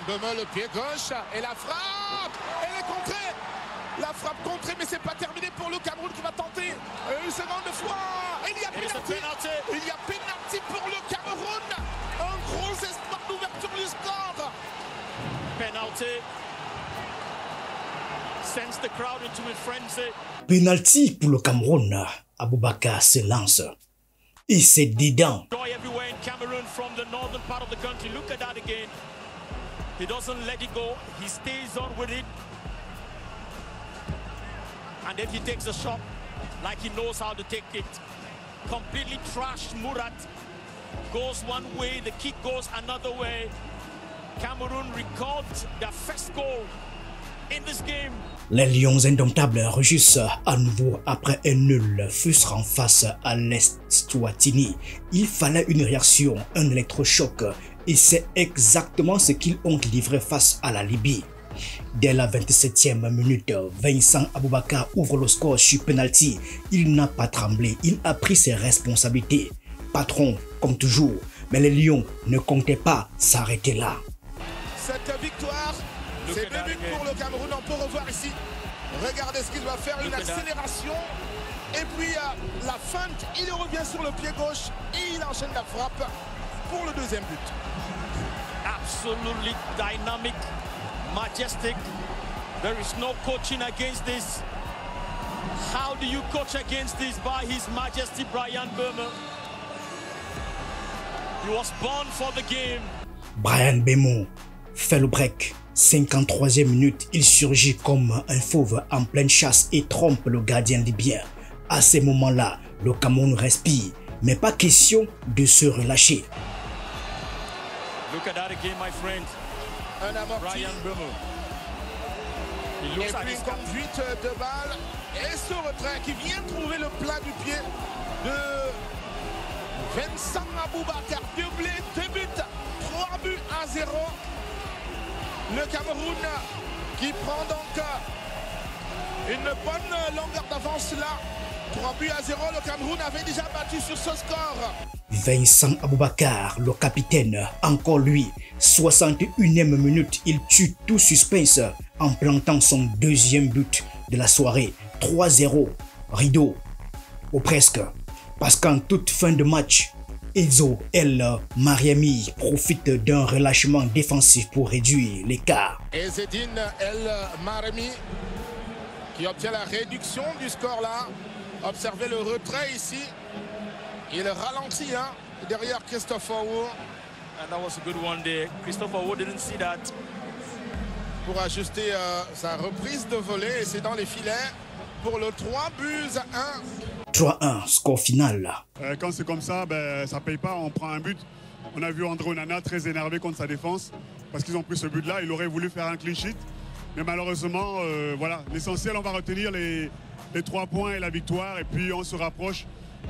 Böhme, le pied gauche et la frappe. Elle est contrée. La frappe contrée, mais c'est pas terminé pour le Cameroun qui va tenter une seconde fois. Il y a pénalty. Il y a pénalty pour le Cameroun. Un gros espoir d'ouverture du score. Penalty sends the crowd into a frenzy. Penalty pour le Cameroun. Aboubakar se lance. Et c'est dedans. Joy everywhere in Cameroon from the northern part of the country. Look at that again. He doesn't let it go. He stays on with it. And then he takes a shot like he knows how to take it. Completely trashed Murat. Goes one way, the kick goes another way. Cameroon records their first goal in this game. Les Lions indomptables rugissent à nouveau après un nul frustrant face à l'Eswatini. Il fallait une réaction, un électrochoc, et c'est exactement ce qu'ils ont livré face à la Libye. Dès la 27e minute, Vincent Aboubakar ouvre le score sur penalty. Il n'a pas tremblé, il a pris ses responsabilités. Patron, comme toujours, mais les Lions ne comptaient pas s'arrêter là. Cette victoire, c'est 2 buts pour le Cameroun, on peut revoir ici. Regardez ce qu'il va faire, une accélération. Et puis la feinte, il revient sur le pied gauche et il enchaîne la frappe pour le deuxième but. Absolutely dynamic, majestic. There is no coaching against this. How do you coach against this? By His Majesty Bryan Böhme. He was born for the game. Bryan Böhme fait le break. 53e minute, il surgit comme un fauve en pleine chasse et trompe le gardien libyen. À ces moments-là, le Cameroun respire, mais pas question de se relâcher. Look at that again, my friend. Un amorti. Bryan Böhme. Et puis une conduite de balle et ce retrait qui vient trouver le plat du pied de Vincent Aboubakar. Doublé, 2 buts, 3 buts à 0. Le Cameroun qui prend donc une bonne longueur d'avance là. 3 buts à 0, le Cameroun avait déjà battu sur ce score. Vincent Aboubakar, le capitaine, encore lui, 61e minute, il tue tout suspense en plantant son deuxième but de la soirée. 3-0, rideau, ou presque, parce qu'en toute fin de match, Ezo El Mariami profite d'un relâchement défensif pour réduire l'écart. Ezzedine El Mariami qui obtient la réduction du score là. Observez le retrait ici. Il ralentit derrière Christopher Wu. And that was a good one there. Christopher Wu didn't see that. Pour ajuster sa reprise de volée et c'est dans les filets pour le 3 buts à 1. 3-1, score final. Quand c'est comme ça, ça ne paye pas, on prend un but. On a vu André Onana très énervé contre sa défense parce qu'ils ont pris ce but-là. Il aurait voulu faire un clean sheet. Mais malheureusement, voilà, l'essentiel, on va retenir les 3 points et la victoire. Et puis on se rapproche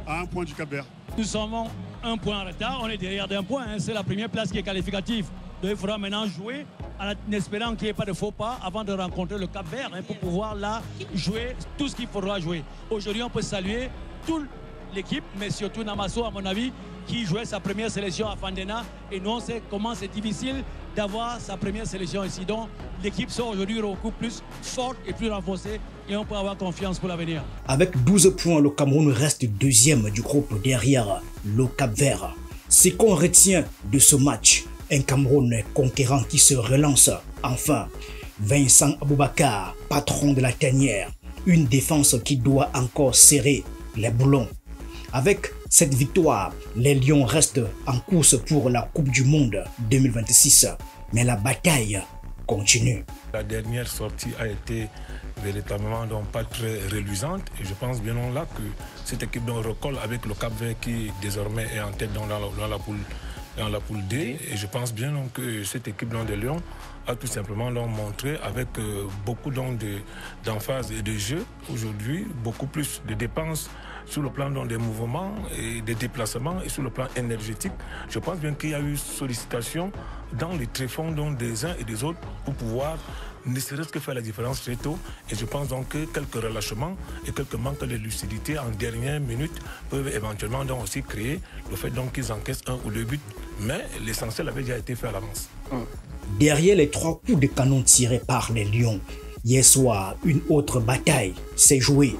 à 1 point du Cap-Vert. Nous sommes 1 point en retard, on est derrière d'1 point. C'est la première place qui est qualificative. Donc il faudra maintenant jouer en espérant qu'il n'y ait pas de faux pas avant de rencontrer le Cap-Vert pour pouvoir là jouer tout ce qu'il faudra jouer. Aujourd'hui, on peut saluer toute l'équipe, mais surtout Namasso, à mon avis, qui jouait sa première sélection à Fandena. Et nous, on sait comment c'est difficile d'avoir sa première sélection ici. Donc l'équipe sort aujourd'hui beaucoup plus forte et plus renforcée et on peut avoir confiance pour l'avenir. Avec 12 points, le Cameroun reste deuxième du groupe derrière le Cap-Vert. Ce qu'on retient de ce match, un Cameroun conquérant qui se relance. Enfin, Vincent Aboubakar, patron de la tanière. Une défense qui doit encore serrer les boulons. Avec cette victoire, les Lions restent en course pour la Coupe du Monde 2026. Mais la bataille continue. La dernière sortie a été véritablement donc pas très reluisante et je pense bien là que cette équipe recolle avec le Cap-Vert qui désormais est en tête dans la poule D et je pense bien donc, que cette équipe des Lions a tout simplement montré avec beaucoup d'emphase et de jeu aujourd'hui, beaucoup plus de dépenses sur le plan des mouvements et des déplacements et sur le plan énergétique. Je pense bien qu'il y a eu sollicitation dans les tréfonds des uns et des autres pour pouvoir ne serait-ce que faire la différence très tôt. Et je pense donc que quelques relâchements et quelques manques de lucidité en dernière minute peuvent éventuellement donc aussi créer le fait qu'ils encaissent 1 ou 2 buts Mais l'essentiel avait déjà été fait à l'avance. Derrière les 3 coups de canon tirés par les Lions, hier soir, une autre bataille s'est jouée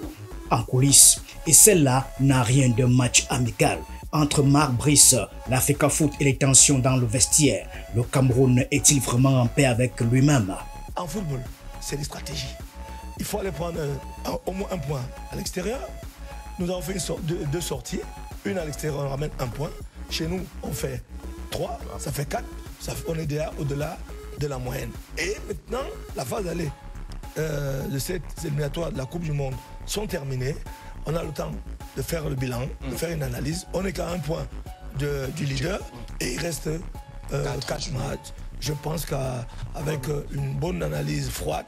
en coulisses. Et celle-là n'a rien de match amical. Entre Marc Brice, l'Africafoot et les tensions dans le vestiaire, le Cameroun est-il vraiment en paix avec lui-même? En football, c'est des stratégies. Il faut aller prendre au moins un point à l'extérieur. Nous avons fait deux sorties. Une à l'extérieur, on ramène un point. Chez nous, on fait 3, ça fait 4. On est déjà au-delà de la moyenne. Et maintenant, la phase d'aller de cette éliminatoire de la Coupe du Monde sont terminées. On a le temps de faire le bilan, de faire une analyse. On est qu'à un point du leader et il reste 4 matchs. Je pense qu'avec une bonne analyse froide,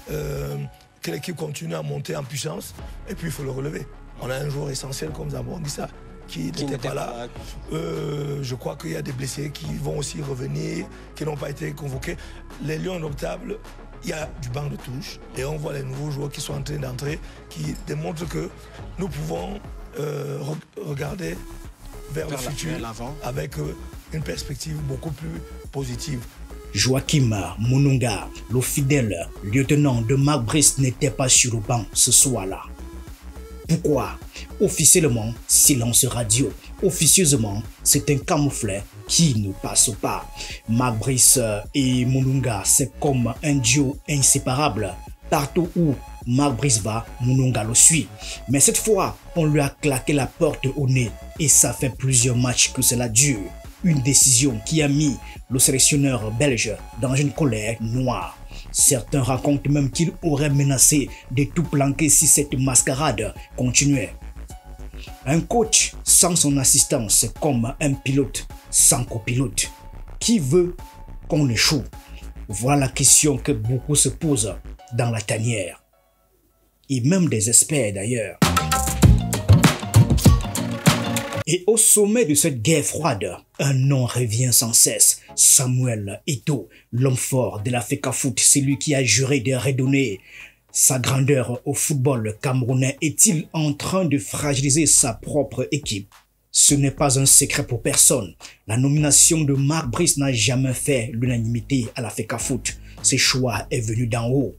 que l'équipe continue à monter en puissance et puis il faut le relever. On a un joueur essentiel comme Zambo Anguissa qui n'était pas là. Je crois qu'il y a des blessés qui vont aussi revenir, qui n'ont pas été convoqués. Les Lions Indomptables, il y a du banc de touche et on voit les nouveaux joueurs qui sont en train d'entrer, qui démontrent que nous pouvons regarder vers le futur avec une perspective beaucoup plus positive. Joachim Mununga, le fidèle lieutenant de Marc Brice, n'était pas sur le banc ce soir-là. Pourquoi? Officiellement, silence radio. Officieusement, c'est un camouflet qui ne passe pas. Marc Brice et Mununga, c'est comme un duo inséparable. Partout où Marc Brice va, Mununga le suit. Mais cette fois, on lui a claqué la porte au nez et ça fait plusieurs matchs que cela dure. Une décision qui a mis le sélectionneur belge dans une colère noire. Certains racontent même qu'il aurait menacé de tout planquer si cette mascarade continuait. Un coach sans son assistant, c'est comme un pilote sans copilote. Qui veut qu'on échoue? Voilà la question que beaucoup se posent dans la tanière. Et même des experts d'ailleurs. Et au sommet de cette guerre froide, un nom revient sans cesse. Samuel Eto'o, l'homme fort de l'Africafoot, c'est lui qui a juré de redonner sa grandeur au football camerounais. Est-il en train de fragiliser sa propre équipe? Ce n'est pas un secret pour personne. La nomination de Marc Brice n'a jamais fait l'unanimité à l'Africafoot. Ce choix est venu d'en haut,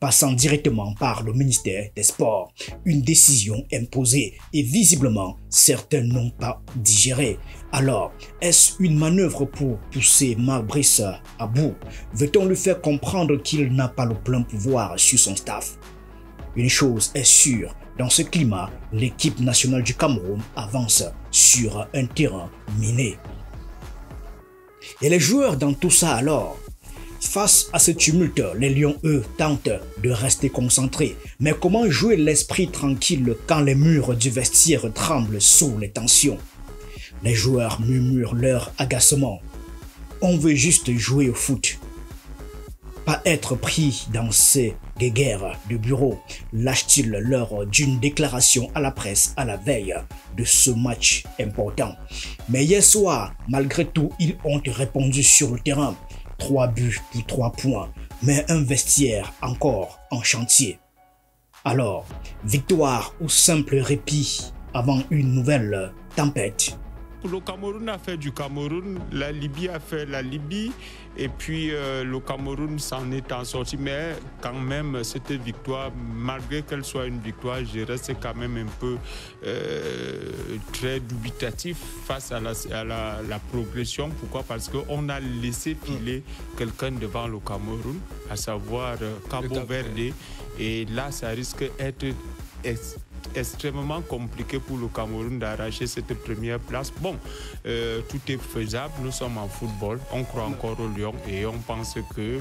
passant directement par le ministère des Sports. Une décision imposée et visiblement, certains n'ont pas digéré. Alors, est-ce une manœuvre pour pousser Marc Brice à bout? Veut-on lui faire comprendre qu'il n'a pas le plein pouvoir sur son staff? Une chose est sûre, dans ce climat, l'équipe nationale du Cameroun avance sur un terrain miné. Et les joueurs dans tout ça alors? Face à ce tumulte, les Lions, eux, tentent de rester concentrés. Mais comment jouer l'esprit tranquille quand les murs du vestiaire tremblent sous les tensions? Les joueurs murmurent leur agacement. On veut juste jouer au foot. Pas être pris dans ces guéguerres de bureau, lâchent-ils lors d'une déclaration à la presse à la veille de ce match important. Mais hier soir, malgré tout, ils ont répondu sur le terrain. 3 buts pour 3 points, mais un vestiaire encore en chantier. Alors, victoire ou simple répit avant une nouvelle tempête? Le Cameroun a fait du Cameroun, la Libye a fait la Libye, et puis le Cameroun s'en est en sorti. Mais quand même, cette victoire, malgré qu'elle soit une victoire, je reste quand même un peu très dubitatif face à la progression. Pourquoi? Parce qu'on a laissé filer quelqu'un devant le Cameroun, à savoir Cabo Verde. Et là, ça risque d'être extrêmement compliqué pour le Cameroun d'arracher cette première place. Bon, tout est faisable, nous sommes en football, on croit encore au Lion et on pense que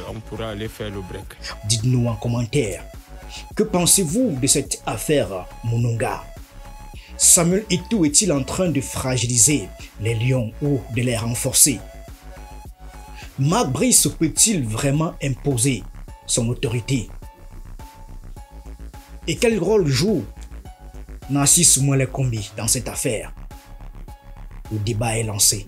on pourra aller faire le break. Dites-nous en commentaire, que pensez-vous de cette affaire Mununga? Samuel Eto'o est-il en train de fragiliser les Lions ou de les renforcer? Marc Brice peut-il vraiment imposer son autorité? Et quel rôle joue Narcisse Mouele Kombi dans cette affaire? Le débat est lancé.